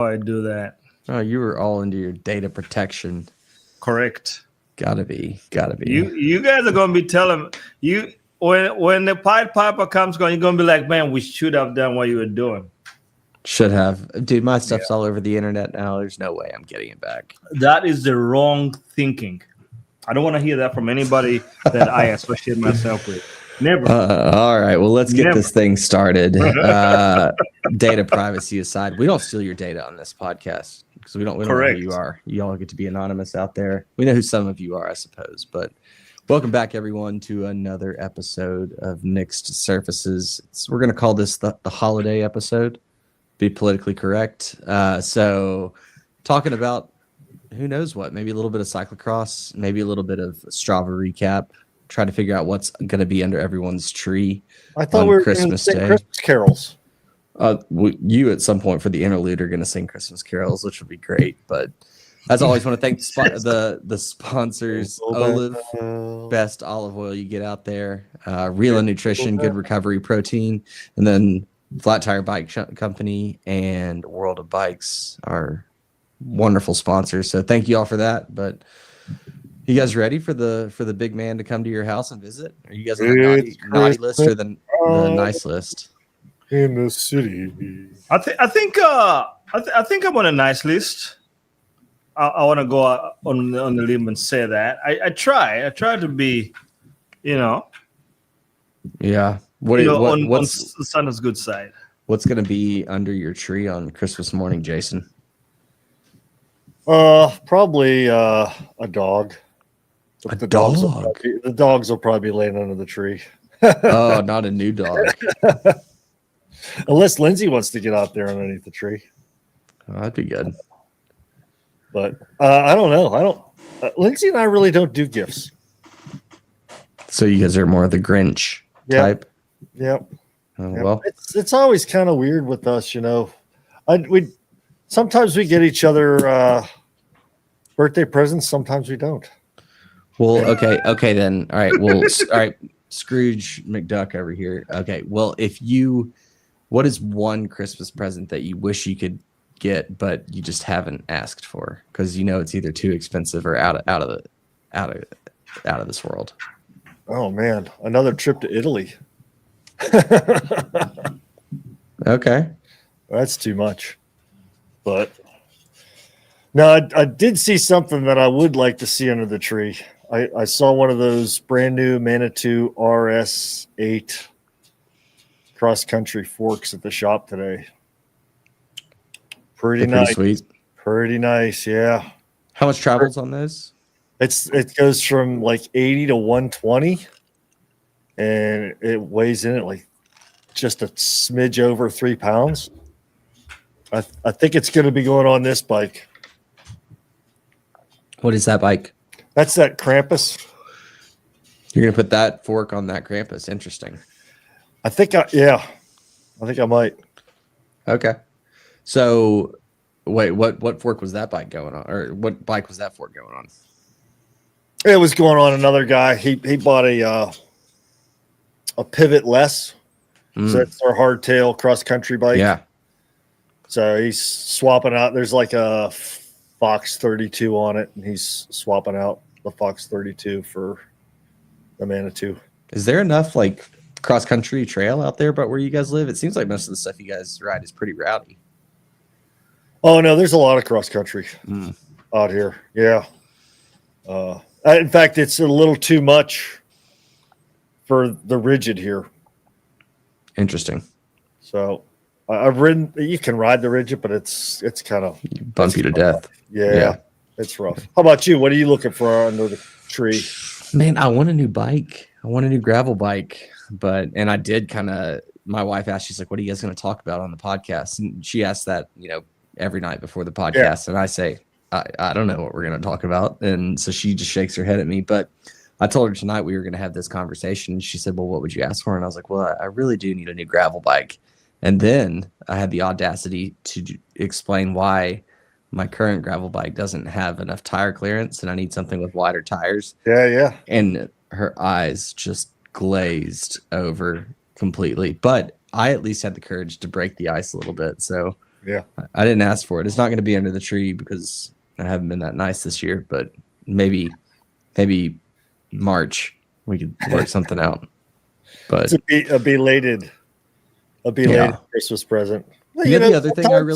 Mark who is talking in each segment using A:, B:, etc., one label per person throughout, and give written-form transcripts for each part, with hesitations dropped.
A: I do that.
B: Oh, you were all into your data protection.
A: Correct.
B: Gotta be.
A: You guys are gonna be telling you when the Pied Piper comes going, you're gonna be like, man, we should have done what you were doing.
B: Should have. Dude, my
A: Yeah.
B: stuff's all over the internet now. There's no way I'm getting it back.
A: That is the wrong thinking. I don't want to hear that from anybody that I associate myself with. Never.
B: All right. Well, let's get
A: Never.
B: this thing started. Data privacy aside, we don't steal your data on this podcast because we don't know
A: Correct.
B: who you are. You all get to be anonymous out there. We know who some of you are, I suppose. But welcome back, everyone, to another episode of Mixed Surfaces. We're going to call this the holiday episode. Be politically correct. So talking about who knows what, maybe a little bit of cyclocross, maybe a little bit of Strava recap, try to figure out what's going to be under everyone's tree.
C: I thought we were Christmas Day. Christmas carols.
B: You at some point for the interlude are going to sing Christmas carols, which would be great. But as always, want to thank the sponsors: Olive, best olive oil you get out there; Real Nutrition, good recovery protein, and then Flat Tire Bike Company and World of Bikes are wonderful sponsors. So thank you all for that. But you guys ready for the big man to come to your house and visit? Are you guys on the naughty list or the nice list?
C: In the city,
A: I think I'm on a nice list. I want to go on the limb and say that I try to be,
B: Yeah.
A: on Santa's good side.
B: What's going to be under your tree on Christmas morning, Jason?
C: probably a dog.
B: The
C: dogs will probably be laying under the tree.
B: Oh, not a new dog.
C: Unless Lindsay wants to get out there underneath the tree.
B: Oh, that'd be good.
C: But I don't know. Lindsay and I really don't do gifts.
B: So you guys are more of the Grinch type?
C: Yep.
B: Well,
C: it's always kind of weird with us, sometimes we get each other birthday presents, sometimes we don't.
B: Well, okay then. All right. Well, all right. Scrooge McDuck over here. Okay. Well, what is one Christmas present that you wish you could get, but you just haven't asked for because it's either too expensive or out of this world?
C: Oh man, another trip to Italy.
B: Okay,
C: that's too much. But no, I did see something that I would like to see under the tree. I saw one of those brand new Manitou RS8 cross-country forks at the shop today. Pretty nice.
B: Sweet.
C: Pretty nice, yeah.
B: How much travels on those?
C: It goes from like 80 to 120, and it weighs in at like just a smidge over 3 pounds. I think it's going to be going on this bike.
B: What is that bike?
C: That's that Krampus.
B: You're going to put that fork on that Krampus. Interesting.
C: I think I might.
B: Okay. So wait, what fork was that bike going on? Or what bike was that fork going on?
C: It was going on another guy. He bought a Pivot Less. So that's our hardtail cross country bike.
B: Yeah.
C: So he's swapping out. There's like a Fox 32 on it, and he's swapping out the Fox 32 for the Manitou.
B: Is there enough like cross country trail out there, but where you guys live? It seems like most of the stuff you guys ride is pretty rowdy.
C: Oh no, there's a lot of cross country out here. Yeah. In fact, it's a little too much for the rigid here.
B: Interesting.
C: So I've ridden. You can ride the rigid, but it's kind of
B: bump you to death.
C: Yeah, it's rough. How about you? What are you looking for under the tree?
B: Man, I want a new bike. I want a new gravel bike, and I did kind of. My wife asked, she's like, "What are you guys going to talk about on the podcast?" And she asked that, every night before the podcast, and I say, I don't know what we're going to talk about, and so she just shakes her head at me. But I told her tonight we were going to have this conversation. And she said, "Well, what would you ask for?" And I was like, "Well, I really do need a new gravel bike." And then I had the audacity to explain why my current gravel bike doesn't have enough tire clearance, and I need something with wider tires.
C: Yeah.
B: And her eyes just glazed over completely. But I at least had the courage to break the ice a little bit. So
C: Yeah.
B: I didn't ask for it. It's not going to be under the tree because I haven't been that nice this year, but maybe March we could work something out. But
C: It's a belated
B: Yeah.
C: Christmas present. Well,
B: you know, the other thing I
C: sometimes-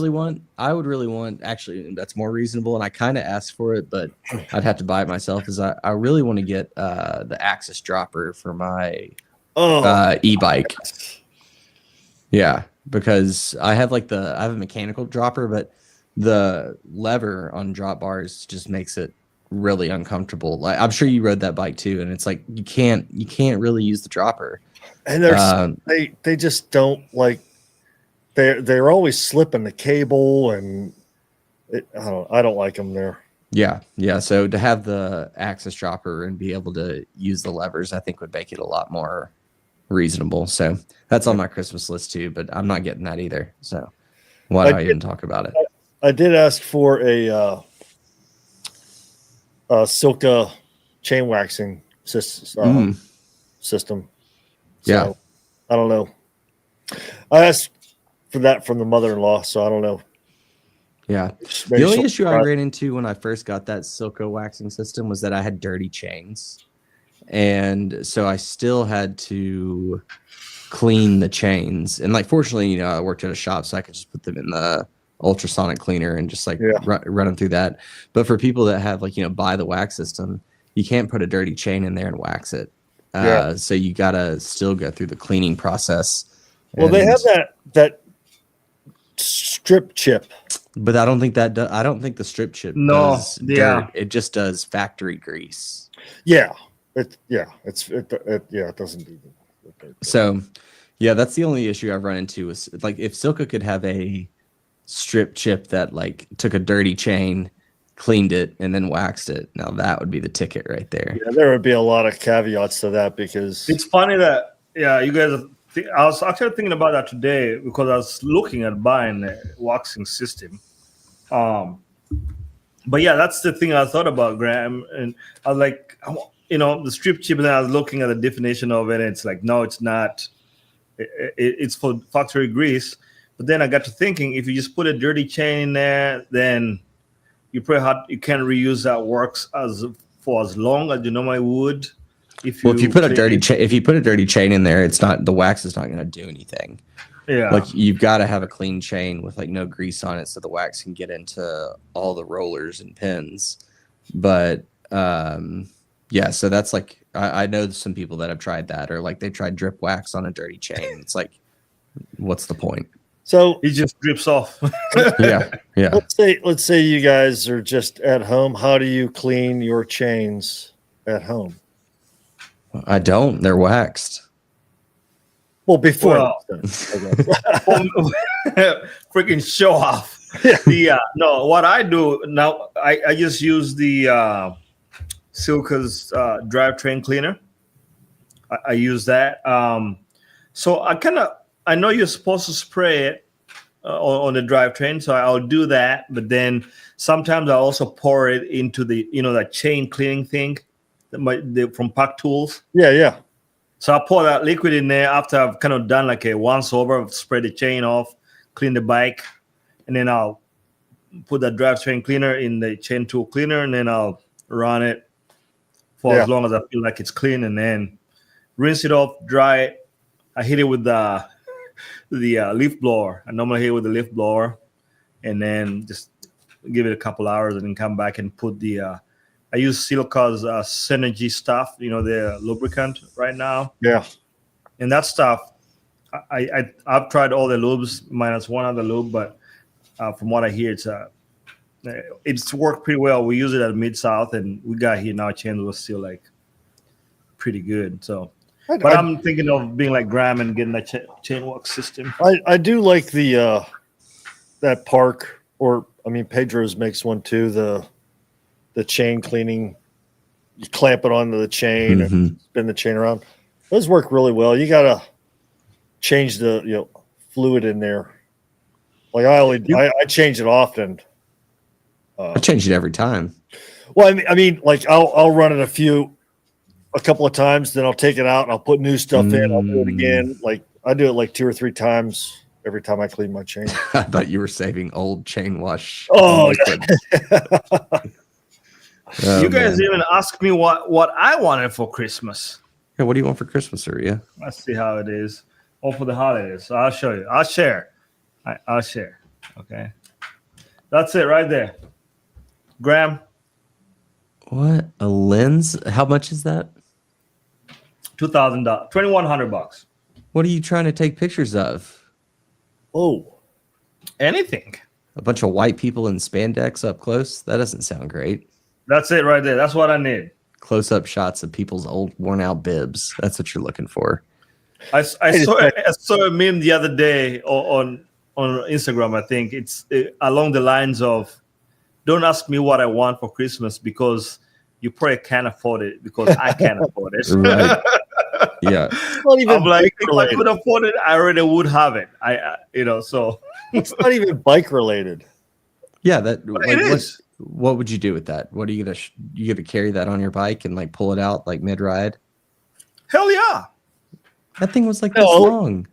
B: really want, actually, that's more reasonable, and I kind of asked for it, but I'd have to buy it myself, is I really want to get the Axis dropper for my e-bike. Yeah, because I have I have a mechanical dropper, but the lever on drop bars just makes it really uncomfortable. Like, I'm sure you rode that bike too, and it's like you can't really use the dropper.
C: And they just don't like they're always slipping the cable, and I don't like them there.
B: Yeah. So to have the Axis dropper and be able to use the levers, I think would make it a lot more reasonable. So that's on my Christmas list too, but I'm not getting that either. So why do I even talk about it?
C: I did ask for a Silka chain waxing system. So,
B: Yeah.
C: I don't know. I asked for that from the mother-in-law, so I don't know.
B: Yeah.
C: Maybe
B: The only
C: she'll
B: issue I
C: try-
B: ran into when I first got that Silco waxing system was that I had dirty chains. And so I still had to clean the chains. And like, fortunately, you know, I worked at a shop, so I could just put them in the ultrasonic cleaner and just like run them through that. But for people that have like, you know, buy the wax system, you can't put a dirty chain in there and wax it. So you gotta still go through the cleaning process.
C: Well, they have that strip chip,
B: but I don't think I don't think the strip chip does dirt. It just does factory grease.
C: Yeah, it doesn't do that.
B: So, yeah, that's the only issue I've run into is like if Silka could have a strip chip that like took a dirty chain, cleaned it, and then waxed it. Now that would be the ticket right there.
C: Yeah, there would be a lot of caveats to that because
A: it's funny that you guys. I was actually thinking about that today because I was looking at buying a waxing system. But yeah, that's the thing I thought about, Graham, and I was like, you know, the strip chip, and I was looking at the definition of it, and it's like, no, it's not. It's for factory grease. But then I got to thinking, if you just put a dirty chain in there, then you can't reuse that wax for as long as you normally would. If you put a
B: dirty chain in there, it's not, the wax is not going to do anything.
A: Yeah,
B: like you've got to have a clean chain with like no grease on it, so the wax can get into all the rollers and pins. But yeah, so that's like I know some people that have tried that, or like they tried drip wax on a dirty chain. It's like, what's the point?
C: So
A: it just drips off.
B: Yeah.
C: Let's say you guys are just at home. How do you clean your chains at home?
B: I don't. They're waxed.
C: Well, before
A: freaking show off. No, what I do now, I just use the Silka's drivetrain cleaner. I use that. So I know you're supposed to spray it on the drivetrain, so I'll do that. But then sometimes I also pour it into the that chain cleaning thing from Pack Tools.
C: Yeah.
A: So I pour that liquid in there after I've kind of done like a once over, spray the chain off, clean the bike, and then I'll put that drivetrain cleaner in the chain tool cleaner, and then I'll run it for as long as I feel like it's clean, and then rinse it off, dry it. I hit it with the leaf blower. I normally hit it with the leaf blower, and then just give it a couple hours, and then come back and put the. I use Silka's Synergy stuff, the lubricant right now.
C: Yeah.
A: And that stuff, I've tried all the lubes minus one other lube, but from what I hear, it's worked pretty well. We use it at Mid-South, and we got here now. Chains was still like pretty good. So, but I'm thinking of being like Graham and getting that chain wax system.
C: I do like the that Park, or I mean Pedro's makes one too. The chain cleaning, you clamp it onto the chain and spin the chain around. Those work really well. You gotta change the fluid in there. Like I change it often.
B: I change it every time.
C: Well, I mean, like I'll run it a couple of times, then I'll take it out and I'll put new stuff in. I'll do it again. Like I do it like 2 or 3 times every time I clean my chain.
B: I thought you were saving old chain wash.
C: Oh,
B: liquid. Oh,
A: You guys
B: man.
A: even asked me what I wanted for Christmas.
B: Yeah, what do you want for Christmas, Aria?
A: Let's see how it is. Or for the holidays. So I'll show you. I'll share. I'll share. Okay. That's it right there. Graham,
B: What? A lens? How much is that?
A: $2,000, $2,100.
B: What are you trying to take pictures of?
C: Oh,
A: Anything.
B: A bunch of white people in spandex up close? That doesn't sound great.
A: That's it right there. That's what I need.
B: Close-up shots of people's old worn-out bibs. That's what you're looking for.
A: I saw a meme the other day on Instagram. I think it's along the lines of, "Don't ask me what I want for Christmas because you probably can't afford it because I can't afford it."
B: Right. Yeah.
C: not even
A: I'm like,
C: bike
A: if I
C: related.
A: could afford it, I already would have it. So
C: It's not even bike related.
B: Yeah, that
A: it is.
B: What would you do with that? What are you gonna carry that on your bike and like pull it out like mid-ride?
A: Hell yeah.
B: That thing was like
C: No.
B: this long.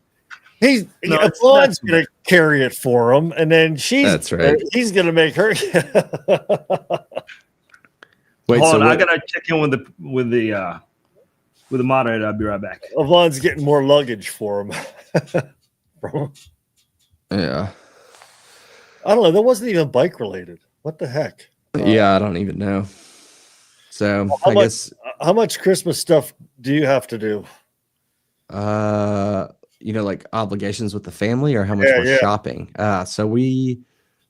C: He's
A: No,
C: Yvonne's
A: that's-
C: gonna carry it for him, and then
B: That's right.
C: He's gonna make her.
B: Wait,
A: Hold
B: so
A: on, I
B: what,
A: gotta check in with the moderator. I'll be right back.
C: Yvonne's getting more luggage for him.
B: yeah.
C: I don't know. That wasn't even bike related. What the heck?
B: Yeah, I don't even know. So
C: How
B: I
C: much-
B: guess
C: How much Christmas stuff do you have to do?
B: like obligations with the family or how much
C: Yeah,
B: we're
C: yeah.
B: shopping. So we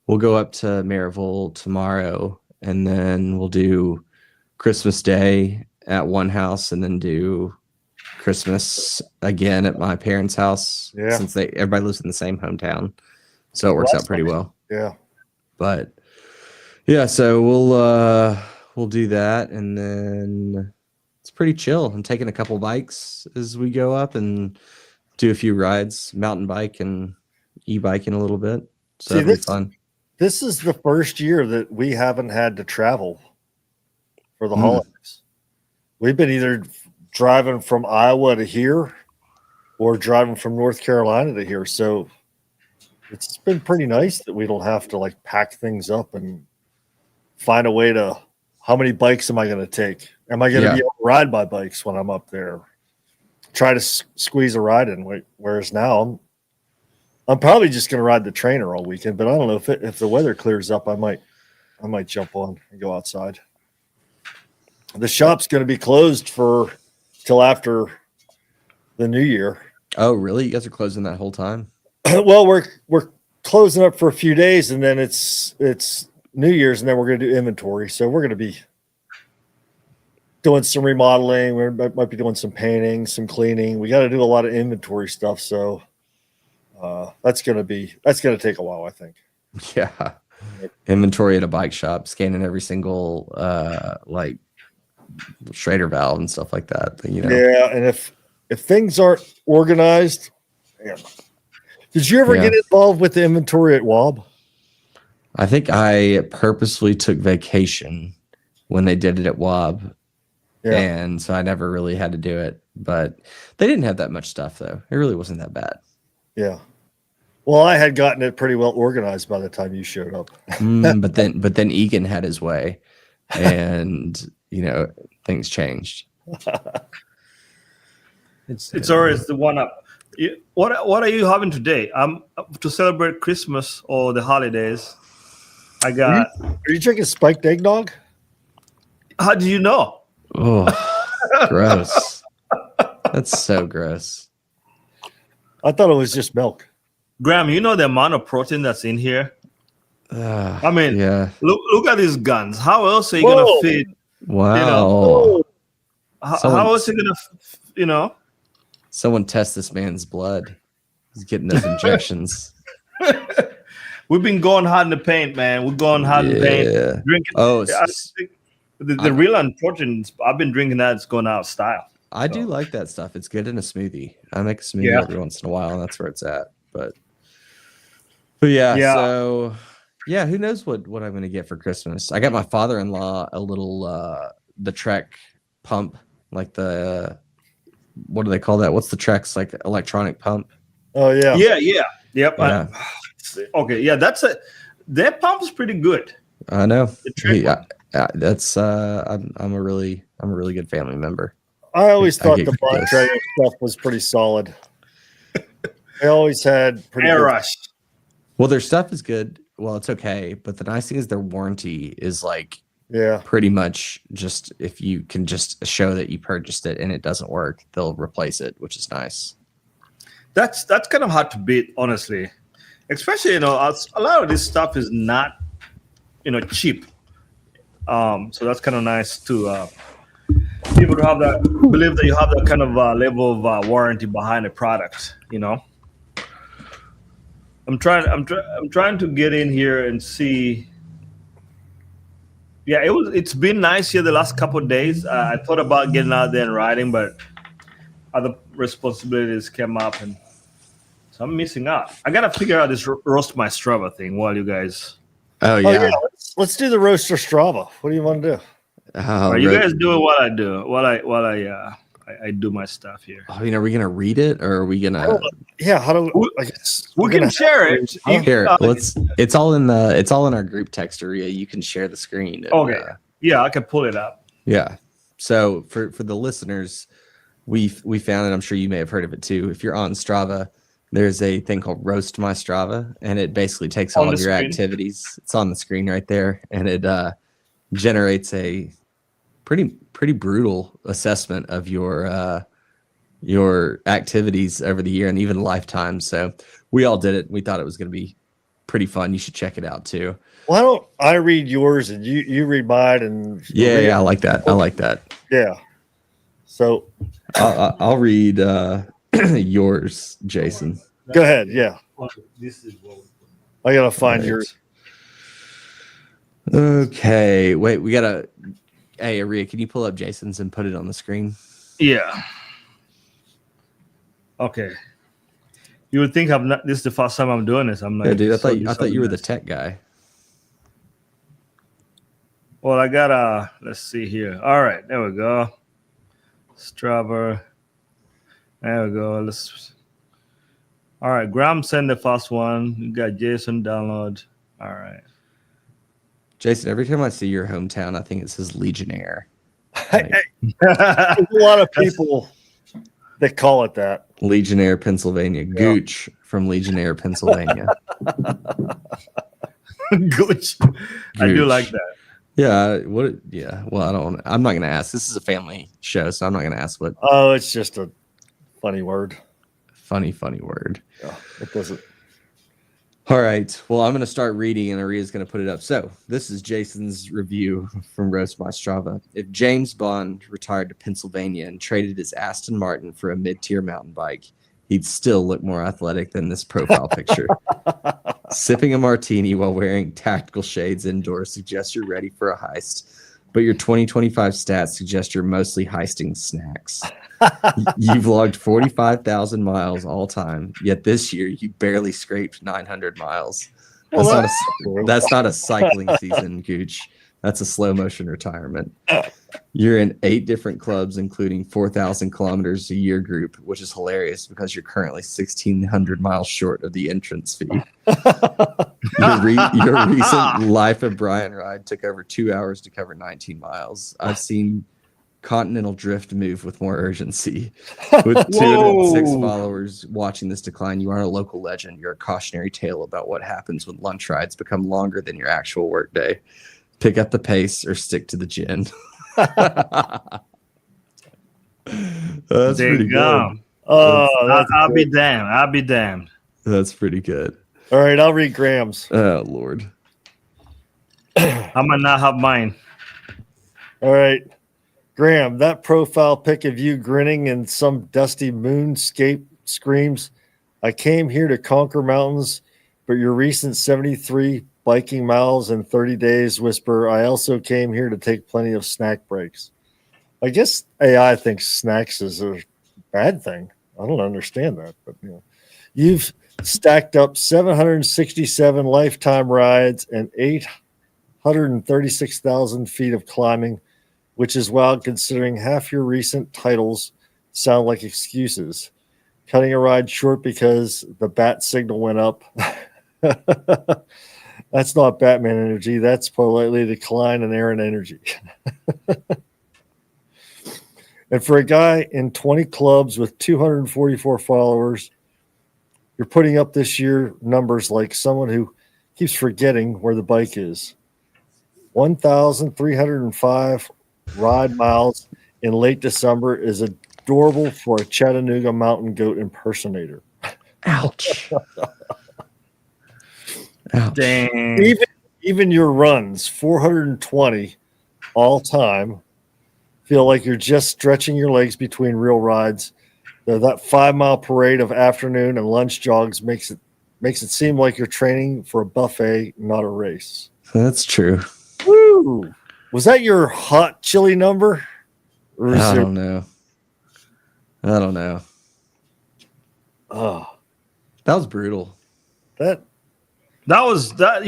B: will go up to Maryville tomorrow and then we'll do Christmas Day at one house and then do Christmas again at my parents' house
C: Yeah.
B: since everybody lives in the same hometown. So it works
C: Well,
B: out pretty well.
C: Yeah.
B: But yeah, so we'll do that and then it's pretty chill. I'm taking a couple bikes as we go up and do a few rides, mountain bike and e-biking a little bit. So
C: See,
B: it'll be
C: this-
B: fun.
C: This is the first year that we haven't had to travel for the holidays. We've been either driving from Iowa to here or driving from North Carolina to here. So it's been pretty nice that we don't have to like pack things up and find a way to, how many bikes am I going to take? Am I going to
B: Yeah.
C: be able to ride my bikes when I'm up there? Try to squeeze a ride in. Whereas now I'm probably just going to ride the trainer all weekend, but I don't know if the weather clears up, I might jump on and go outside. The shop's going to be closed till after the new year.
B: Oh, really? You guys are closing that whole time?
C: Well, we're closing up for a few days, and then it's New Year's, and then we're going to do inventory. So we're going to be doing some remodeling. We might be doing some painting, some cleaning. We got to do a lot of inventory stuff. So that's going to take a while, I think.
B: Yeah. Inventory at a bike shop, scanning every single like Schrader valve and stuff like that.
C: Yeah, and if things aren't organized, man. Did you ever
B: Yeah.
C: get involved with the inventory at WAB?
B: I think I purposely took vacation when they did it at WAB.
C: Yeah.
B: And so I never really had to do it. But they didn't have that much stuff though. It really wasn't that bad.
C: Yeah. Well, I had gotten it pretty well organized by the time you showed up.
B: But then Egan had his way and things changed.
A: It's always the one up. What are you having today? To celebrate Christmas or the holidays. I got.
C: Are you drinking spiked eggnog?
A: How do you know?
B: Oh, gross. That's so gross.
C: I thought it was just milk.
A: Graham, you know the amount of protein that's in here. I mean,
B: yeah.
A: look at these guns. How else are you
C: Whoa.
A: gonna feed?
B: Wow.
A: How else are you gonna?
B: Someone test this man's blood. He's getting those injections.
A: We've been going hard in the paint, man. We're going hard in the paint. Drinking.
B: Oh,
A: The real and proteins. I've been drinking that. It's going out of style.
B: I do like that stuff. It's good in a smoothie. I make a smoothie every once in a while, and that's where it's at. But yeah. So yeah, who knows what I'm gonna get for Christmas? I got my father-in-law a little the Trek pump, like the what do they call that? What's the Trek's like electronic pump?
C: Oh yeah.
A: Yeah. Yep.
B: Yeah.
A: Okay. Yeah, their pump is pretty good.
B: I know.
A: The trick one.
B: That's I'm a really good family member.
C: I always thought
B: get
C: the
B: kudos.
C: Bontrager stuff was pretty solid. They always had pretty
A: Air
C: good.
A: rush.
B: Well, their stuff is good. Well, it's okay, but the nice thing is their warranty is like
C: Yeah.
B: pretty much just if you can just show that you purchased it and it doesn't work, they'll replace it, which is nice.
A: That's kind of hard to beat, honestly. Especially, a lot of this stuff is not, cheap. So that's kind of nice to people to have that, believe that you have that kind of level of warranty behind the product. I'm trying to get in here and see. Yeah, it's been nice here the last couple of days. I thought about getting out there and riding, but other responsibilities came up, and so I'm missing out. I gotta figure out this roast my Strava thing while you guys.
B: Oh yeah.
C: Let's do the roaster Strava. What do you want to do?
A: Are you guys doing what I do? While I do my stuff here.
B: I mean, are we gonna read it or are we gonna?
C: Yeah, how do I guess
A: we can share it?
B: Here, It's all in our group text area. You can share the screen. And,
A: okay. Yeah, I can pull it up.
B: Yeah. So for the listeners, we found it. I'm sure you may have heard of it too. If you're on Strava, there's a thing called Roast My Strava, and it basically takes all of your activities. It's on the screen right there, and it generates a pretty brutal assessment of your activities over the year and even lifetime. So we all did it. We thought it was going to be pretty fun. You should check it out too.
C: Why don't I read yours and you read mine? And
B: yeah, I like that. I like that.
C: Yeah. So
B: I'll read yours, Jason.
C: Go ahead. Yeah.
A: This is what
C: I gotta find yours.
B: Okay. Wait, we gotta. Hey, Aria, can you pull up Jason's and put it on the screen?
A: Yeah. Okay. You would think I'm not. This is the first time I'm doing this. I'm like,
B: yeah, dude. I thought you were the tech guy.
A: Well, I got let's see here. All right, there we go. Strava. There we go. All right, Graham send the first one. You got Jason download. All right.
B: Jason, every time I see your hometown, I think it says Legionnaire.
C: There's a lot of people that call it that.
B: Legionnaire, Pennsylvania. Yeah. Gooch from Legionnaire, Pennsylvania.
A: Gooch. I do like that.
B: Yeah. What? Yeah. Well, I'm not going to ask. This is a family show, so I'm not going to ask what.
C: Oh, it's just a funny word.
B: Funny word.
C: Yeah, it doesn't.
B: All right. Well, I'm going to start reading, and Aria's going to put it up. So this is Jason's review from Roast My Strava. If James Bond retired to Pennsylvania and traded his Aston Martin for a mid-tier mountain bike, he'd still look more athletic than this profile picture. Sipping a martini while wearing tactical shades indoors suggests you're ready for a heist, but your 2025 stats suggest you're mostly heisting snacks. You've logged 45,000 miles all time, yet this year you barely scraped 900 miles. That's not a cycling season, Gooch. That's a slow motion retirement. You're in 8 different clubs, including 4,000 kilometers a year group, which is hilarious because you're currently 1,600 miles short of the entrance fee. Your recent Life of Brian ride took over 2 hours to cover 19 miles. I've seen Continental Drift move with more urgency. With 206 followers watching this decline, you aren't a local legend. You're a cautionary tale about what happens when lunch rides become longer than your actual workday. Pick up the pace or stick to the gin. That's pretty good.
A: I'll be damned.
B: That's pretty good.
C: All right, I'll read Graham's.
B: Oh, Lord.
A: I might not have mine.
C: All right. Graham, that profile pic of you grinning in some dusty moonscape screams, I came here to conquer mountains, but your recent 73 biking miles in 30 days whisper, I also came here to take plenty of snack breaks. I guess AI thinks snacks is a bad thing. I don't understand that, but you've stacked up 767 lifetime rides and 836,000 feet of climbing, which is wild considering half your recent titles sound like excuses. cutting a ride short because the bat signal went up. That's not Batman energy. That's politely decline in Aaron energy. And for a guy in 20 clubs with 244 followers, you're putting up this year numbers like someone who keeps forgetting where the bike is. 1,305 ride miles in late December is adorable for a Chattanooga mountain goat impersonator.
B: Ouch. Ouch.
A: Dang.
C: Even your runs, 420 all time, feel like you're just stretching your legs between real rides. That 5 mile parade of afternoon and lunch jogs makes it seem like you're training for a buffet, not a race.
B: That's true.
C: Woo! Was that your hot chili number? Or
B: I don't know.
C: Oh,
B: That was brutal.
C: that
A: Was that,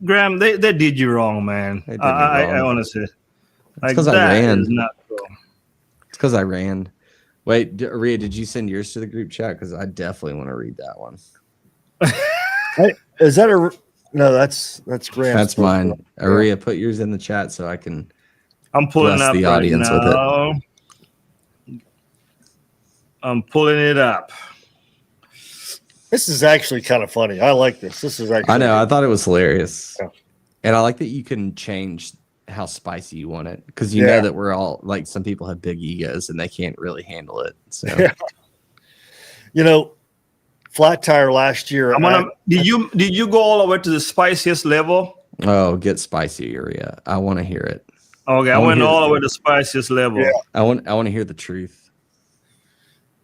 A: Graham, they did you wrong, man.
B: They did me
A: I
B: wrong.
A: honestly. Like,
B: 'cause I
A: that
B: ran.
A: is not cool.
B: It's because I ran. Wait, Rhea, did you send yours to the group chat? Because I definitely want to read that one.
C: is that a no? That's Graham's.
B: That's mine. Rhea, put yours in the chat so I can.
A: I'm pulling
B: Bless
A: up
B: the
A: right
B: audience with it.
A: now. I'm pulling it up.
C: This is actually kind of funny. I like this. This is actually.
B: I know. I thought it was hilarious,
C: Yeah.
B: and I like that you can change how spicy you want it because you
C: Yeah.
B: know that we're all like some people have big egos and they can't really handle it. So
C: Yeah. Flat tire last year.
A: Did you go all the way to the spiciest level?
B: oh, get spicy, Rhea. I want to hear it.
A: Okay, I went all the way to the spiciest level.
C: Yeah.
B: I want to hear the truth.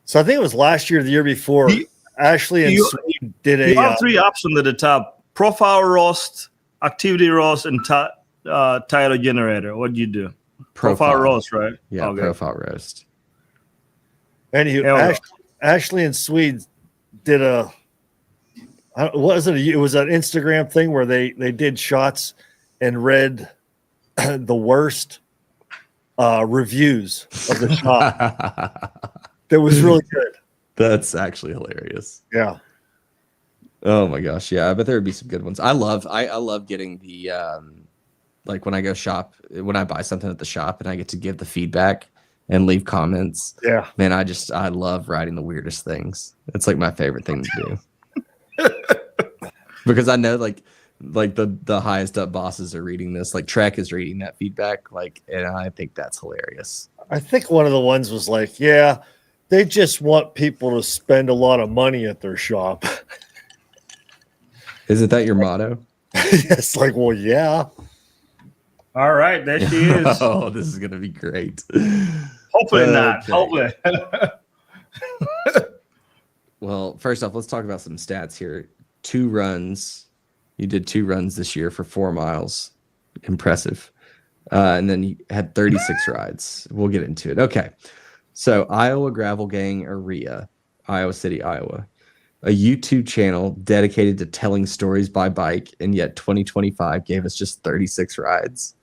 C: So I think it was last year, or the year before. Ashley and Sweet did
A: You have 3 options at the top: profile roast, activity roast, and title generator. What do you do? Profile roast, right?
B: Yeah,
A: Okay.
B: profile roast.
C: and Ashley and Sweet did it was an Instagram thing where they did shots and read the worst reviews of the shot. That was really good.
B: That's actually hilarious.
C: Yeah.
B: Oh my gosh, yeah. I bet there would be some good ones. I love getting the like when I go shop, when I buy something at the shop and I get to give the feedback and leave comments.
C: Yeah.
B: Man, I love writing the weirdest things. It's like my favorite thing to do. Because I know like the highest up bosses are reading this. Like Trek is reading that feedback. Like, and I think that's hilarious.
C: I think one of the ones was like, yeah, they just want people to spend a lot of money at their shop.
B: Isn't that your motto?
C: It's like, well, yeah.
A: All right, there she is.
B: Oh, this is gonna be great.
A: Hopefully not.
B: Okay.
A: Hopefully.
B: Well, first off, let's talk about some stats here. 2 runs. You did 2 runs this year for 4 miles. Impressive. And then you had 36 rides. We'll get into it. Okay. So Iowa Gravel Gang Area, Iowa City, Iowa. A YouTube channel dedicated to telling stories by bike, and yet 2025 gave us just 36 rides.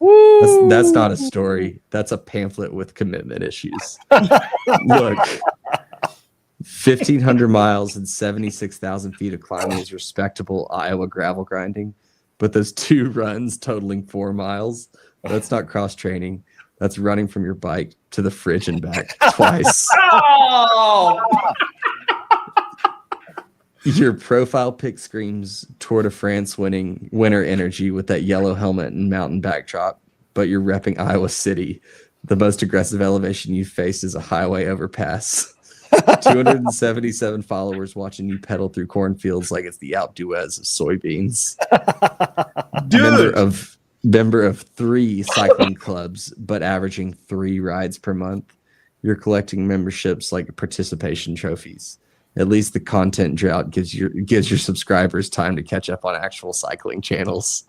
B: That's not a story. That's a pamphlet with commitment issues. Look, 1,500 miles and 76,000 feet of climbing is respectable Iowa gravel grinding, but those 2 runs totaling 4 miles, that's not cross training. That's running from your bike to the fridge and back twice.
A: Oh!
B: Your profile pic screams Tour de France winner energy with that yellow helmet and mountain backdrop, but you're repping Iowa City. The most aggressive elevation you've faced is a highway overpass. 277 followers watching you pedal through cornfields like it's the Alpe d'Huez of soybeans.
A: Dude!
B: Member of 3 cycling clubs, but averaging 3 rides per month. You're collecting memberships like participation trophies. At least the content drought gives your subscribers time to catch up on actual cycling channels.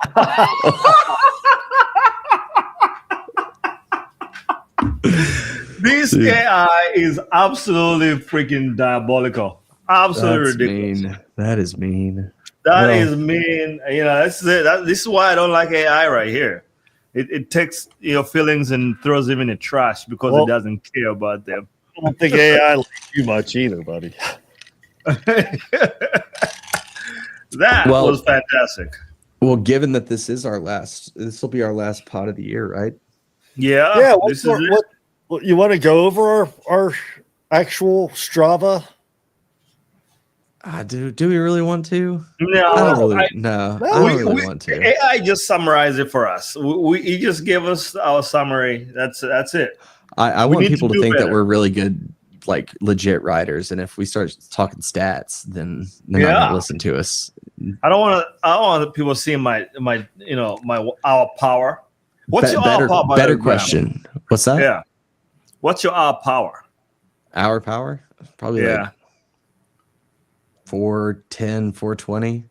A: This
B: Dude.
A: AI is absolutely freaking diabolical. Absolutely
B: That's
A: ridiculous.
B: mean. That is mean.
A: That
B: Well-
A: is mean. That's it. This is why I don't like AI right here. It takes your feelings and throws them in the trash because
C: Well-
A: it doesn't care about them.
C: don't think AI likes you much either, buddy.
A: That was fantastic.
B: Well, given that this will be our last pod of the year, right?
A: Yeah.
C: What you want to go over our actual Strava?
B: Do we really want to?
A: No,
B: I don't really want to.
A: AI just summarized it for us. He just gave us our summary. That's it.
B: I want people to think that we're really good, like legit riders, and if we start talking stats, then they're not going to listen to us.
A: I don't want people seeing our power. What's your hour power?
B: Better question. What's that?
A: Yeah. What's your hour power?
B: Our power? Probably like 410, 420.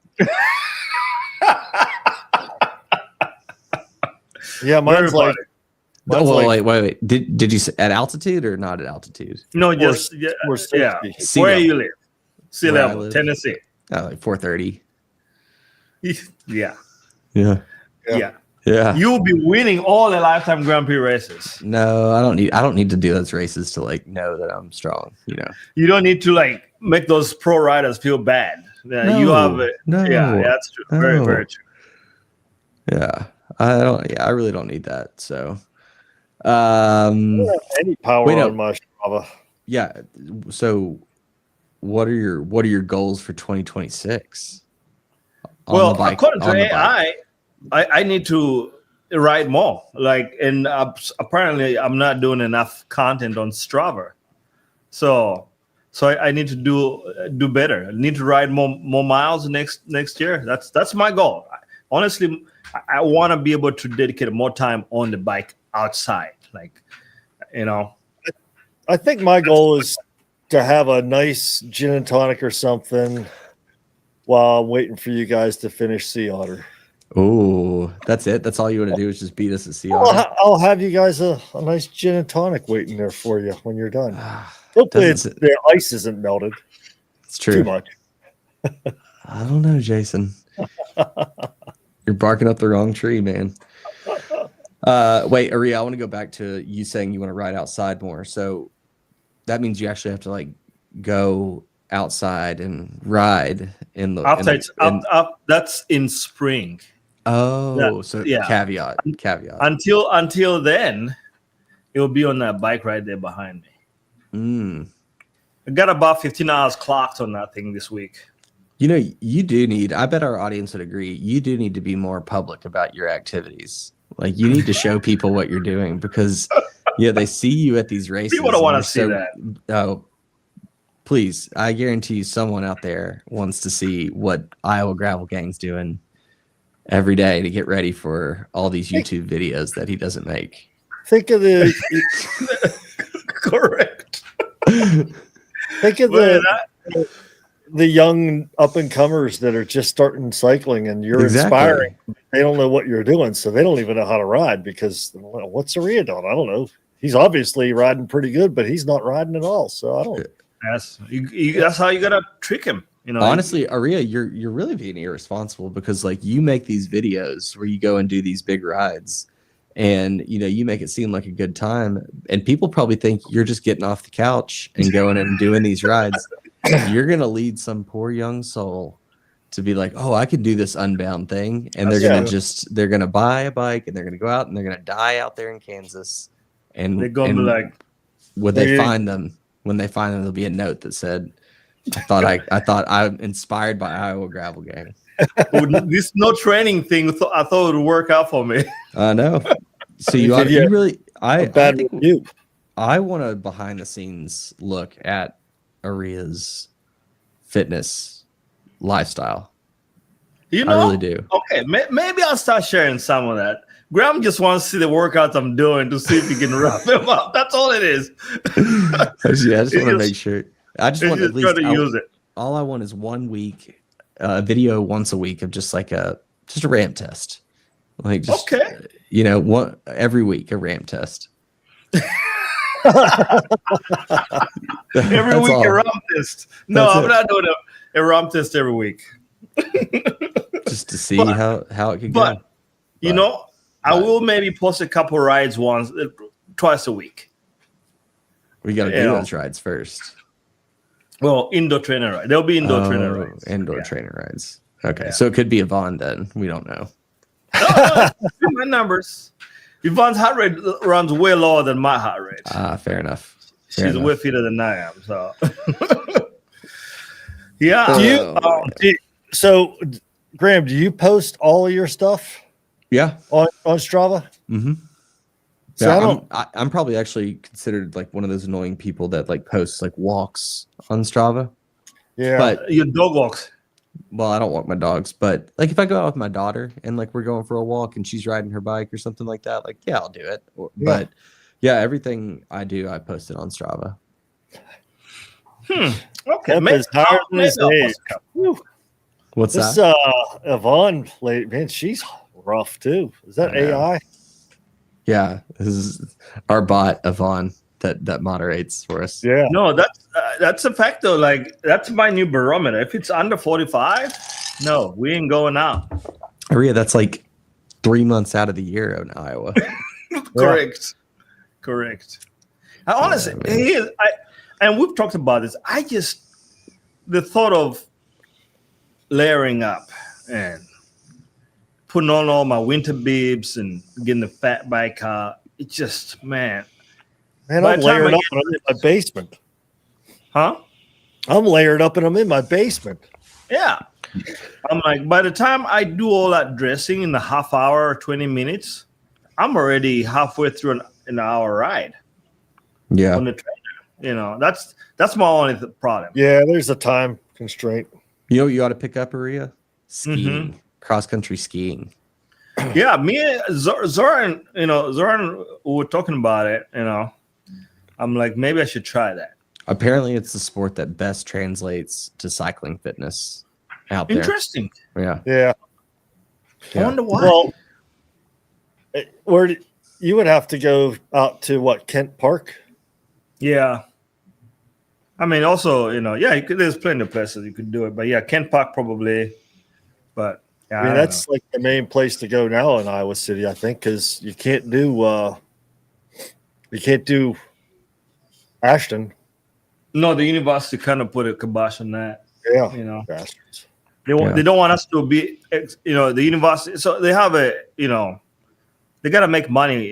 C: Yeah, mine's like.
B: Wait. Did you say at altitude or not at altitude?
A: No, just where you live. Sea level, Tennessee.
B: Like 430.
A: Yeah.
B: You'll
A: be winning all the lifetime Grand Prix races.
B: No, I don't need to do those races to like know that I'm strong.
A: You don't need to like make those pro riders feel bad. You have it.
B: No.
A: Yeah, that's true.
B: No.
A: Very, very true.
B: Yeah, I don't. Yeah, I really don't need that. So,
C: any power on my Strava.
B: Yeah. So, what are your goals for 2026?
A: Well, according to AI, I need to write more. And apparently, I'm not doing enough content on Strava. So I need to do better. I need to ride more miles next year. That's my goal. Honestly, I want to be able to dedicate more time on the bike outside.
C: I think my goal is to have a nice gin and tonic or something while I'm waiting for you guys to finish Sea Otter.
B: Oh, that's it? That's all you want to do is just beat us at Sea Otter?
C: I'll have you guys a nice gin and tonic waiting there for you when you're done. Hopefully the ice isn't melted.
B: It's true.
C: Too much.
B: I don't know, Jason. You're barking up the wrong tree, man. Wait, Aria, I want to go back to you saying you want to ride outside more. So that means you actually have to like go outside and ride in the
A: outside. That's in spring.
B: Oh, caveat.
A: Until then, it will be on that bike right there behind me. I got about 15 hours clocked on that thing this week.
B: You do need, I bet our audience would agree, you do need to be more public about your activities. Like you need to show people what you're doing because they see you at these races.
A: People don't want to see that.
B: Oh, please. I guarantee you someone out there wants to see what Iowa Gravel Gang's doing every day to get ready for all these YouTube videos that he doesn't make.
C: Think of the
A: correct.
C: Think of the young up and comers that are just starting cycling, and you're inspiring. They don't know what you're doing, so they don't even know how to ride because what's Aria doing? I don't know. He's obviously riding pretty good, but he's not riding at all. So I don't.
A: That's how you gotta trick him.
B: Honestly, Aria, you're really being irresponsible because like you make these videos where you go and do these big rides. And, you make it seem like a good time. And people probably think you're just getting off the couch and going and doing these rides. You're going to lead some poor young soul to be like, oh, I can do this Unbound thing. And they're going to buy a bike and they're going to go out and they're going to die out there in Kansas. And
A: they're going to be like,
B: when they find them, there'll be a note that said, I thought I'm inspired by Iowa Gravel Gang.
A: This no training thing, I thought it would work out for me.
B: I know. So you really, I want a behind the scenes look at Aria's fitness lifestyle. I really do.
A: Okay, maybe I'll start sharing some of that. Graham just wants to see the workouts I'm doing to see if he can wrap them up. That's all it is.
B: I just want to make sure. I just want to at least
A: use it.
B: All I want is 1 week, a video once a week of just a ramp test. Like just, every week a ramp test.
A: Every week a ramp test. No, I'm not doing a ramp test every week.
B: Just to see how it can go.
A: I will maybe post a couple rides twice a week.
B: We got to do those rides first.
A: Well, indoor trainer ride. There'll be indoor trainer rides.
B: Indoor trainer rides. Okay, so it could be Yvonne then. We don't know.
A: No, my numbers. Yvonne's heart rate runs way lower than my heart rate.
B: Fair enough.
A: She's way fitter than I am. So, yeah.
C: So, Graham, do you post all of your stuff?
B: Yeah,
C: on Strava.
B: Mm-hmm. So I'm probably actually considered like one of those annoying people that like posts like walks on Strava.
C: Yeah,
A: but your dog walks.
B: Well, I don't walk my dogs, but like if I go out with my daughter and like we're going for a walk and she's riding her bike or something like that, like I'll do it. But yeah, everything I do, I post it on Strava.
C: Okay,
B: What's that?
C: Yvonne lady, man, she's rough too. Is that AI?
B: Yeah, this is our bot Yvonne that moderates for us.
C: Yeah,
A: no, that's a fact though. Like that's my new barometer. If it's under 45, no, we ain't going out.
B: Aria, that's like 3 months out of the year in Iowa.
A: Correct. Honestly, and we've talked about this. The thought of layering up and putting on all my winter bibs and getting the fat bike out, it just, man,
C: I'm layered up and I'm in my basement.
A: Huh?
C: I'm layered up and I'm in my basement.
A: Yeah. I'm like, by the time I do all that dressing in a half hour or 20 minutes, I'm already halfway through an hour ride.
B: Yeah.
A: On the trainer. That's my only problem.
C: Yeah, there's a time constraint.
B: You know what you ought to pick up, Aria? Skiing. Cross-country skiing.
A: Yeah, me and Zoran, we were talking about it, I'm like, maybe I should try that.
B: Apparently, it's the sport that best translates to cycling fitness out there.
A: Interesting.
C: Yeah.
A: I wonder why.
C: Well, where you would have to go out to Kent Park?
A: Yeah. I mean, also, there's plenty of places you could do it, but yeah, Kent Park probably. But yeah,
C: I mean, that's like the main place to go now in Iowa City, I think, because you can't do Ashton.
A: No, the university kind of put a kibosh on that.
C: Yeah, bastards.
A: They don't want us to be, the university. So they have they got to make money,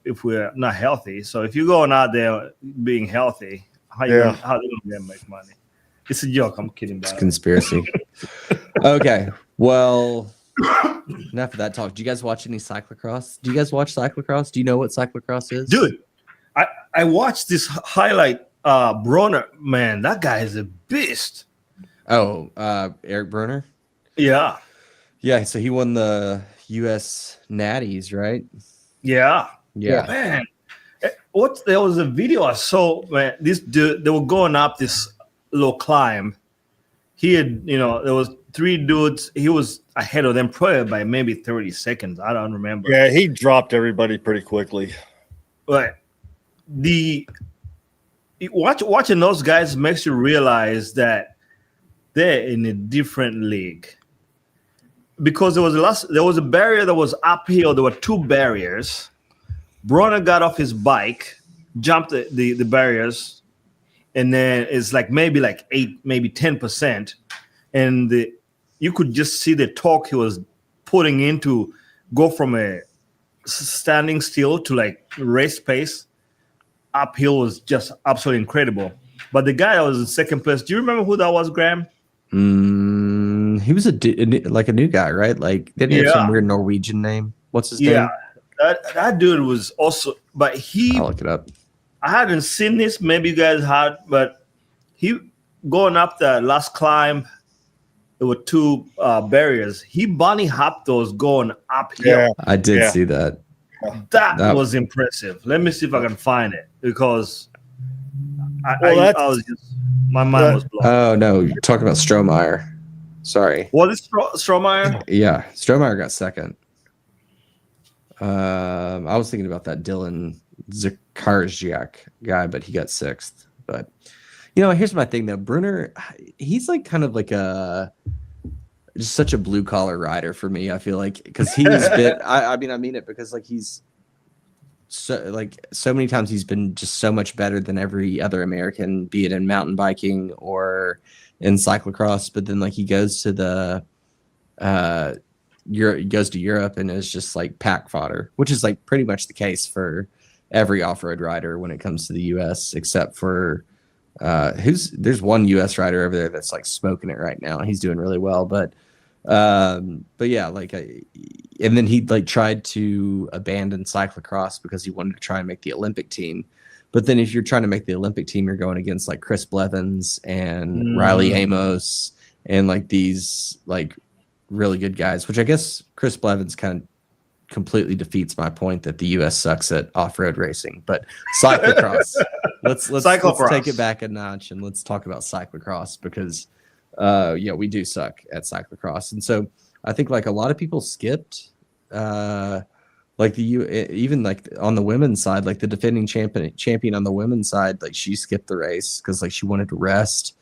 A: if we're not healthy. So if you're going out there being healthy, how they going to make money? It's a joke. I'm kidding.
B: It's a conspiracy. Okay. Well, enough of that talk. Do you guys watch any cyclocross? Do you guys watch cyclocross? Do you know what cyclocross is?
A: Dude, I watched this highlight. Bronner, man, that guy is a beast.
B: Oh, Eric Bronner?
A: Yeah.
B: Yeah, so he won the U.S. Natties, right?
A: Yeah.
B: Yeah.
A: Man, there was a video I saw, man, this dude, they were going up this little climb. He had, there was 3 dudes. He was ahead of them probably by maybe 30 seconds. I don't remember.
C: Yeah, he dropped everybody pretty quickly.
A: But watching those guys makes you realize that they're in a different league. Because there was a barrier that was uphill. There were 2 barriers. Bronner got off his bike, jumped the barriers, and then it's like maybe 8, maybe 10%. And you could just see the torque he was putting in to go from a standing still to like race pace. Uphill was just absolutely incredible. But the guy that was in second place, do you remember who that was, Graham?
B: He was like a new guy, right? Like, didn't he have some weird Norwegian name? What's his name?
A: Yeah, that dude was also, but
B: I'll look it up.
A: I hadn't seen this. Maybe you guys had, but he going up the last climb. There were 2 barriers. He bunny hopped those going uphill.
C: Yeah,
B: I did see that.
A: That was impressive. Let me see if I can find it because I was just, my mind was blown.
B: Oh no, you're talking about Strohmeyer. Sorry.
A: Was it Strohmeyer?
B: Yeah, Strohmeyer got second. I was thinking about that Dylan Zakarjak guy, but he got 6th. But here's my thing though. Brunner, he's like kind of like just such a blue collar rider for me. I feel like because he's been. I mean it because like he's so many times he's been just so much better than every other American, be it in mountain biking or in cyclocross. But then like he goes to the he goes to Europe and is just like pack fodder, which is like pretty much the case for every off-road rider when it comes to the US, except for there's one US rider over there that's like smoking it right now. He's doing really well, but yeah, like and then he like tried to abandon cyclocross because he wanted to try and make the Olympic team. But then if you're trying to make the Olympic team, you're going against like Chris Blevins and Riley Amos and like these like really good guys, which I guess Chris Blevins kind of completely defeats my point that the US sucks at off-road racing. But cyclocross, let's take it back a notch and let's talk about cyclocross because we do suck at cyclocross. And so I think like a lot of people skipped like even like on the women's side, like the defending champion on the women's side, like she skipped the race because like she wanted to rest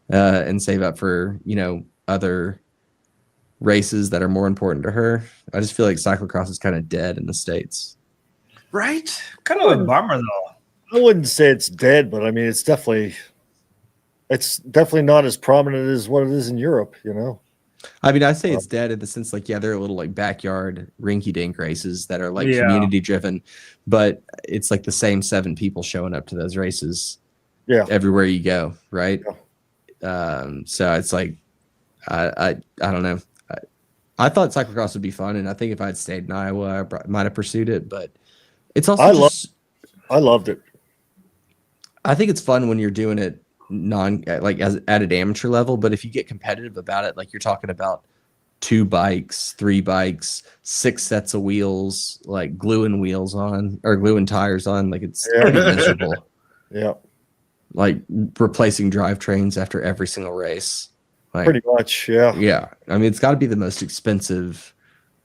B: and save up for, other races that are more important to her. I just feel like cyclocross is kind of dead in the States.
A: Right? Kind of a bummer though.
C: I wouldn't say it's dead, but I mean it's definitely not as prominent as what it is in Europe,
B: I mean, I say it's dead in the sense like, yeah, they're little like backyard rinky dink races that are like community driven, but it's like the same 7 people showing up to those races everywhere you go. Right. Yeah. So it's like, I don't know. I thought cyclocross would be fun. And I think if I'd stayed in Iowa, I might have pursued it, but it's also
C: I loved it.
B: I think it's fun when you're doing it as at an amateur level, but if you get competitive about it, like you're talking about 2 bikes, 3 bikes, 6 sets of wheels, like gluing wheels on or gluing tires on, like it's pretty miserable.
C: Yeah.
B: Like replacing drivetrains after every single race. Like,
C: pretty much. Yeah.
B: Yeah. I mean, it's got to be the most expensive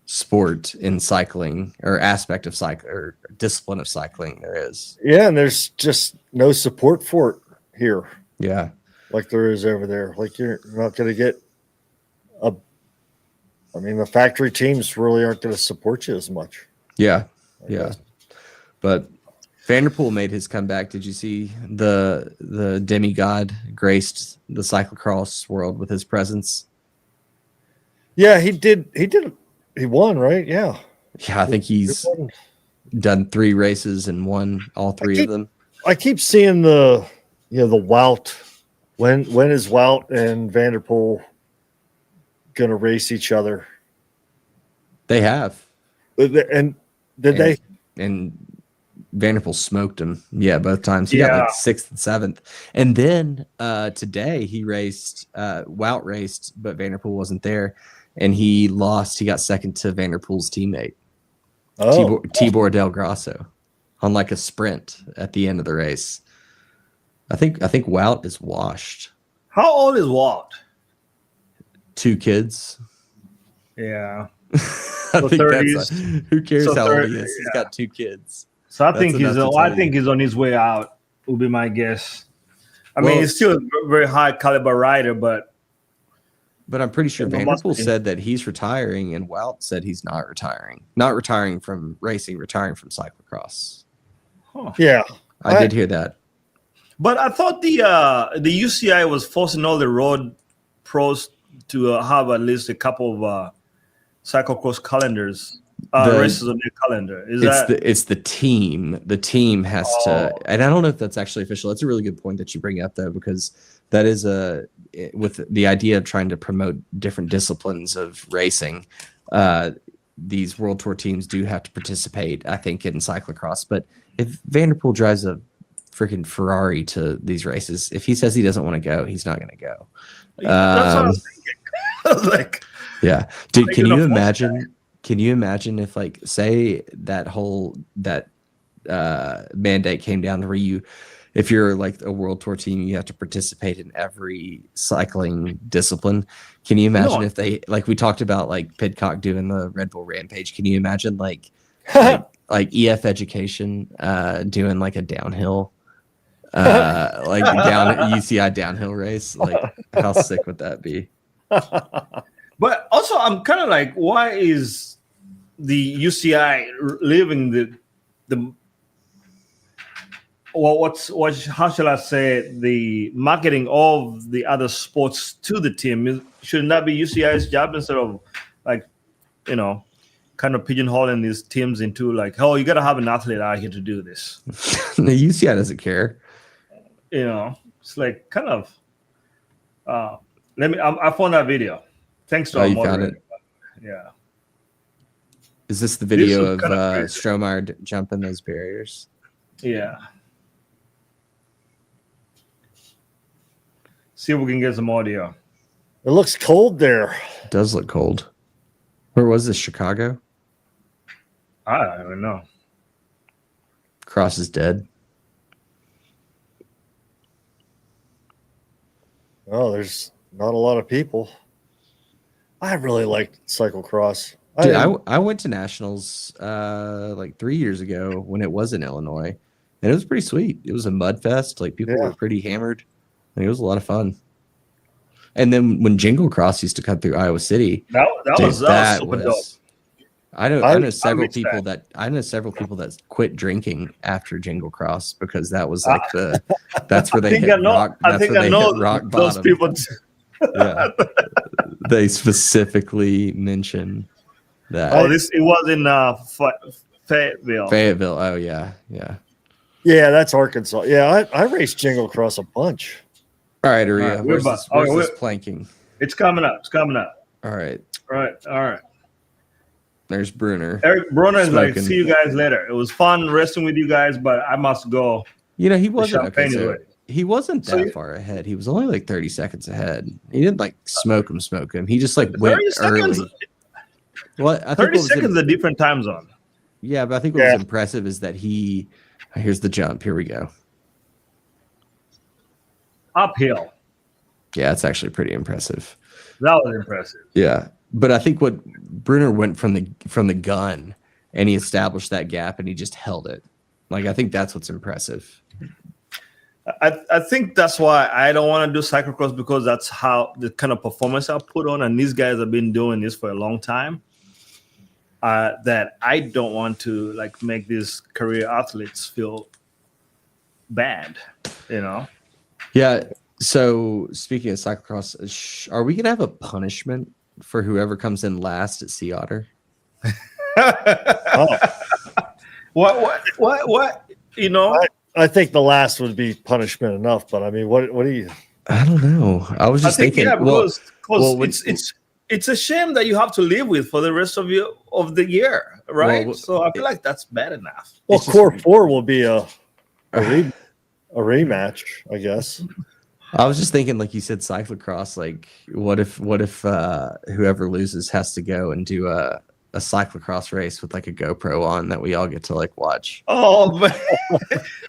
B: sport in cycling or aspect of cycle or discipline of cycling there is.
C: Yeah. And there's just no support for it here.
B: Yeah.
C: Like there is over there. Like you're not going to get the factory teams really aren't going to support you as much.
B: Yeah. Yeah. But Vanderpool made his comeback. Did you see the demigod graced the cyclocross world with his presence?
C: Yeah, he did. He won, right? Yeah.
B: Yeah. I think he's done 3 races and won all 3 of them.
C: I keep seeing the Wout. When is Wout and Vanderpool going to race each other?
B: They have.
C: And they?
B: And Vanderpool smoked him. Yeah, both times. He got like 6th and 7th. And then today he raced, Wout raced, but Vanderpool wasn't there. And he lost. He got 2nd to Vanderpool's teammate, Tibor Del Grasso, on like a sprint at the end of the race. I think Wout is washed.
A: How old is Wout?
B: 2 kids.
A: Yeah.
B: I think 30s. Who cares how old he is? He's got 2 kids.
A: So I think he's on his way out, would be my guess. I mean, he's still a very high caliber rider, but
B: I'm pretty sure Vanderpool said that he's retiring, and Wout said he's not retiring. Not retiring from racing, retiring from cyclocross.
A: Huh.
C: Yeah.
B: I did hear that.
A: But I thought the UCI was forcing all the road pros to have at least a couple of cyclocross calendars, races on their calendar.
B: It's the team. The team has to, and I don't know if that's actually official. That's a really good point that you bring up, though, because that is with the idea of trying to promote different disciplines of racing. These World Tour teams do have to participate, I think, in cyclocross. But if Vanderpool drives a freaking Ferrari to these races, if he says he doesn't want to go, he's not going to go.
A: That's what I was thinking.
B: Yeah, dude, can you imagine? Can you imagine if, like, say that mandate came down to where if you're like a World Tour team, you have to participate in every cycling discipline. Can you imagine if they, like we talked about, like Pidcock doing the Red Bull Rampage? Can you imagine like EF Education doing like a downhill, like UCI downhill race? Like, how sick would that be?
A: But also, I'm kind of like, why is the UCI leaving the how shall I say, the marketing of the other sports to the team should not be UCI's job instead of like, kind of pigeonholing these teams into like, oh, you got to have an athlete out here to do this.
B: The UCI doesn't care.
A: It's like kind of. I found that video. Thanks to our
B: you found
A: moderator.
B: it.
A: Yeah.
B: Is this the video
A: was
B: of
A: kind of crazy.
B: Stromeyer jumping those barriers?
A: Yeah. See if we can get some audio.
C: It looks cold there.
B: It does look cold. Where was this? Chicago?
A: I don't even know.
B: Cross is dead.
C: Oh, there's not a lot of people. I really liked cyclocross.
B: Dude, I went to nationals like 3 years ago when it was in Illinois, and it was pretty sweet. It was a mud fest. Like people were pretty hammered, and it was a lot of fun. And then when Jingle Cross used to come through Iowa City,
A: that was super dope.
B: I know several people that quit drinking after Jingle Cross because that was like that's where they hit rock.
A: I think I know
B: rock
A: those
B: bottom.
A: people too.
B: Yeah, they specifically mention that.
A: Oh, it was in Fayetteville.
B: Fayetteville. Oh yeah.
C: Yeah, that's Arkansas. Yeah, I raced Jingle Cross a bunch.
B: All right, Aria.
A: All right,
B: where's this planking?
A: It's coming up.
B: All right.
A: All right.
B: There's Brunner.
A: Eric Brunner is like,
B: Smoking.
A: see you guys later. It was fun resting with you guys, but I must go.
B: He wasn't
A: champagne is
B: so
A: ready.
B: he wasn't that far ahead. He was only like 30 seconds ahead. He didn't like smoke him. He just like went
A: 30 seconds.
B: early. Well, I think
A: 30 seconds is a different time zone.
B: Yeah, but I think what was impressive is that here's the jump. Here we go.
A: Uphill.
B: Yeah, it's actually pretty impressive.
A: That was impressive.
B: Yeah, but I think what Brunner went from the gun and he established that gap and he just held it. Like I think that's what's impressive.
A: I think that's why I don't want to do cyclocross because that's how the kind of performance I put on, and these guys have been doing this for a long time. That I don't want to like make these career athletes feel bad,
B: Yeah. So speaking of cyclocross, are we gonna have a punishment for whoever comes in last at Sea Otter?
A: What?
C: I think the last would be punishment enough, but I mean, what do you?
B: I don't know. I was just thinking.
A: Yeah, because it's a shame that you have to live with for the rest of the year, right? So I feel like that's bad enough.
C: Well, Core 4 will be a rematch, I guess.
B: I was just thinking, like you said, cyclocross. Like, what if whoever loses has to go and do a cyclocross race with like a GoPro on that we all get to like watch?
A: Oh, but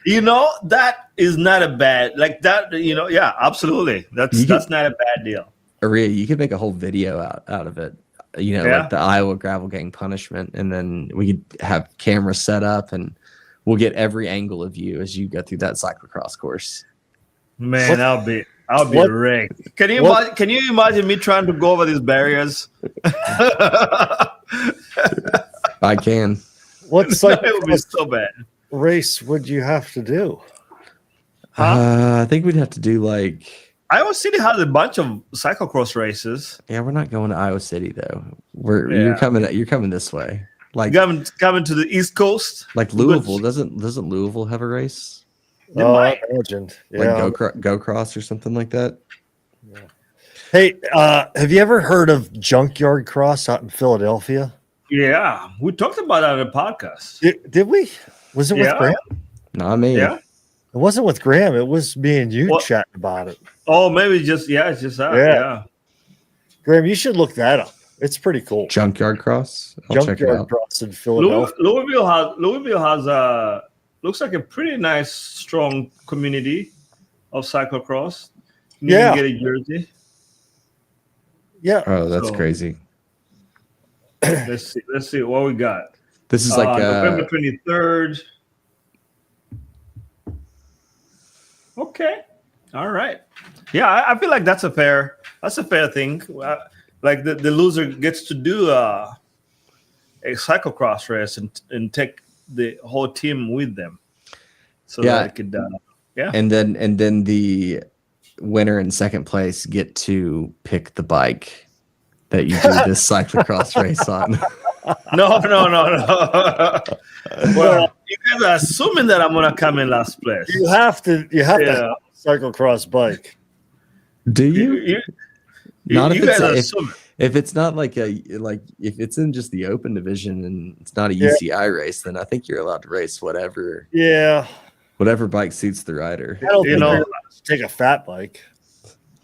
A: that is not a bad like that. Yeah, absolutely. That's not a bad deal.
B: Aria, you could make a whole video out of it. Like the Iowa Gravel Gang punishment, and then we could have cameras set up, and we'll get every angle of you as you go through that cyclocross course.
A: Man, I'll be wrecked. Can you imagine me trying to go over these barriers?
B: I can.
C: What
A: it would be so bad.
C: Race would you have to do?
B: I think we'd have to do like
A: Iowa City has a bunch of cyclocross races.
B: Yeah, we're not going to Iowa City though. You're coming this way. Like
A: coming to the East Coast.
B: Like Louisville doesn't Louisville have a race?
C: I imagined. Yeah.
B: Like Go Cross or something like that.
C: Yeah. Hey, have you ever heard of Junkyard Cross out in Philadelphia?
A: Yeah, we talked about that on the podcast.
C: Did we? Was it with Graham?
B: Not me.
A: Yeah.
C: It wasn't with Graham. It was me and you chatting about it.
A: Oh, maybe it's just that. Yeah.
C: Graham, you should look that up. It's pretty cool.
B: Junkyard Cross. I'll check it out.
C: Cross in Philadelphia.
A: Louisville has looks like a pretty nice, strong community of cyclocross. You can get a jersey.
C: Yeah.
B: Oh, that's crazy.
A: Let's see what we got.
B: This is like
A: November 23rd. Okay. All right. Yeah, I feel like that's a fair thing. Like the loser gets to do a cyclocross race and take the whole team with them. so
B: Yeah.
A: that I could.
B: And then the winner and second place get to pick the bike that you do this cyclocross race on.
A: No. Well, you guys are assuming that I'm gonna come in last place.
C: You have to have
A: Yeah.
C: a cyclocross bike.
B: Do you?
A: You
B: Not
A: you
B: if
A: guys are
B: it's
A: assuming.
B: if it's not like if it's in just the open division and it's not a UCI race, then I think you're allowed to race whatever
C: Yeah.
B: bike suits the rider.
C: I don't
A: You
C: think
A: know-
C: you're allowed to take a fat bike.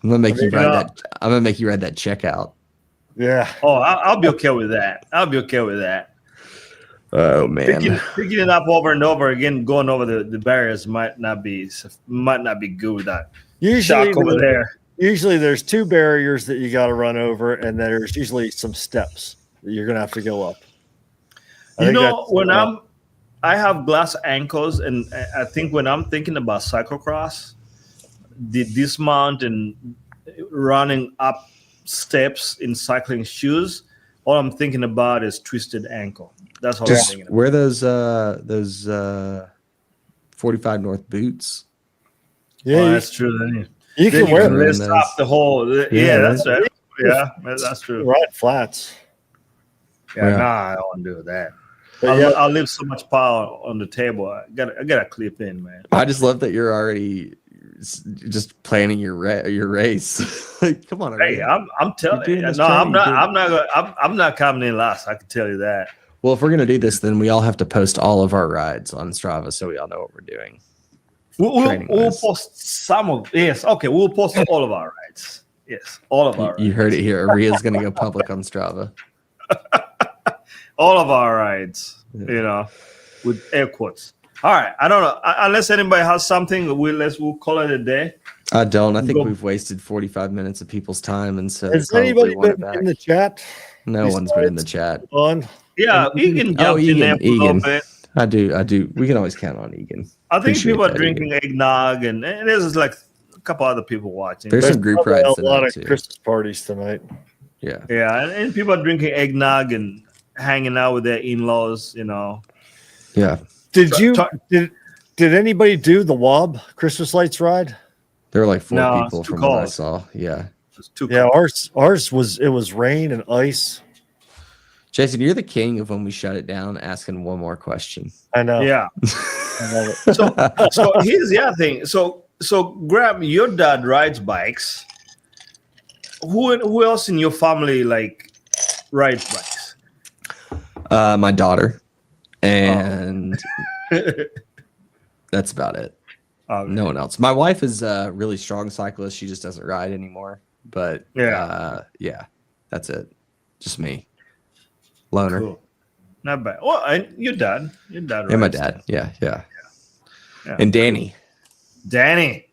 B: I'm gonna make you
A: You
B: ride
A: know-
B: that. I'm gonna make you ride that checkout.
C: Yeah.
A: Oh, I'll be okay with that.
B: Oh man.
A: Picking it up over and over again, going over the barriers might not be good with that.
C: Usually
A: Shock over there.
C: Usually there's two barriers that you got to run over, and there's usually some steps that you're going to have to go up.
A: I have glass ankles, and I think when I'm thinking about cyclocross, the dismount and running up steps in cycling shoes, all I'm thinking about is twisted ankle. That's all I'm
B: Just
A: thinking about.
B: wear those 45 North boots.
C: Yeah,
A: Oh, that's true. Then
C: you
A: then
C: can wear
A: can
B: them.
A: lift up the whole. Yeah, that's right. Yeah, that's true.
C: ride flats.
A: Yeah,
B: Yeah.
A: nah, I don't want to do that.
C: But yeah,
A: I'll leave so much power on the table. I gotta clip in, man.
B: I just love that you're already just planning your race. Like, come on,
A: Hey,
B: Arya.
A: I'm telling
B: You're doing
A: you.
B: this
A: No, I'm
B: training,
A: not. I'm not coming in last. I can tell you that.
B: Well, if we're gonna do this, then we all have to post all of our rides on Strava so we all know what we're doing.
A: We'll
B: Training-wise.
A: post some of. Yes, okay. We'll post all of our rides. Yes, all of our.
B: You heard it here. Aria's gonna go public on Strava.
A: All of our rides.
B: Yeah.
A: You know, with air quotes. All right. I don't know. Unless anybody has something, we'll call it a day.
B: I don't. I think
A: Go.
B: we've wasted 45 minutes of people's time, and so
C: has
B: probably
C: anybody
B: want it
C: been
B: back.
C: in the chat
B: No one's been in the chat.
C: on?
A: Yeah, Egan
B: Oh,
A: jumped in there
B: Egan,
A: for a little
B: Egan.
A: bit.
B: I do. We can always count on Egan.
A: I think
B: Appreciate
A: people are
B: that,
A: drinking eggnog, and there's like a couple other people watching.
B: There's some group
C: probably
B: rides
C: a lot
B: tonight
C: of
B: too.
C: Christmas parties tonight.
B: Yeah.
A: Yeah, and people are drinking eggnog and hanging out with their in-laws. You know,
B: Yeah.
C: Did you
A: Talk-
C: did anybody do the Wob Christmas lights ride?
B: There were like 4
A: No,
B: people
A: it's too
B: from what I
A: cold.
B: saw. Yeah.
A: it's too
C: Yeah,
A: cold.
C: ours was rain and ice.
B: Jason, you're the king of when we shut it down asking one more question.
C: I know.
A: Yeah.
C: I love it.
A: So here's the other thing. So Graham, your dad rides bikes. Who else in your family like rides bikes?
B: My daughter. And that's about it. No one else. My wife is a really strong cyclist. She just doesn't ride anymore. But yeah, that's it. Just me. Loner.
A: Cool. Not bad. Well, and your dad
B: And my
A: rides.
B: dad. Yeah.
A: Yeah.
B: And Danny.
A: Danny.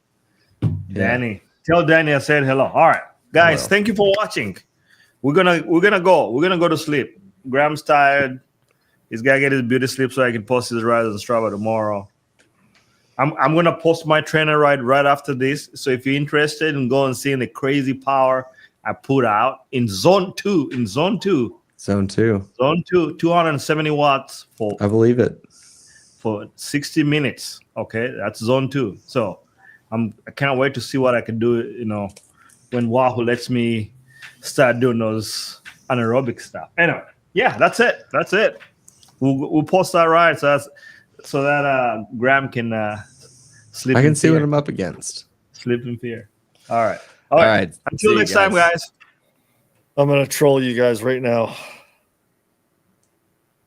B: Yeah.
A: Danny. Tell Danny I said hello. All right. Guys,
B: Hello.
A: thank you for watching. We're gonna go. We're gonna go to sleep. Graham's tired. He's gotta get his beauty sleep so I can post his rides on Strava tomorrow. I'm gonna post my trainer ride right after this. So if you're interested in going and seeing the crazy power I put out in zone 2,
B: Zone 2.
A: 270 watts
B: I believe it.
A: for 60 minutes. Okay, that's zone 2. So I can't wait to see what I can do, you know, when Wahoo lets me start doing those anaerobic stuff. Anyway, yeah, that's it. We'll post that ride so that Graham can sleep.
B: I
A: in
B: can see what
A: fear.
B: I'm up against.
A: Sleep in fear. All right.
B: All right.
A: Until
B: See you
A: next time, guys.
C: I'm gonna troll you guys right now.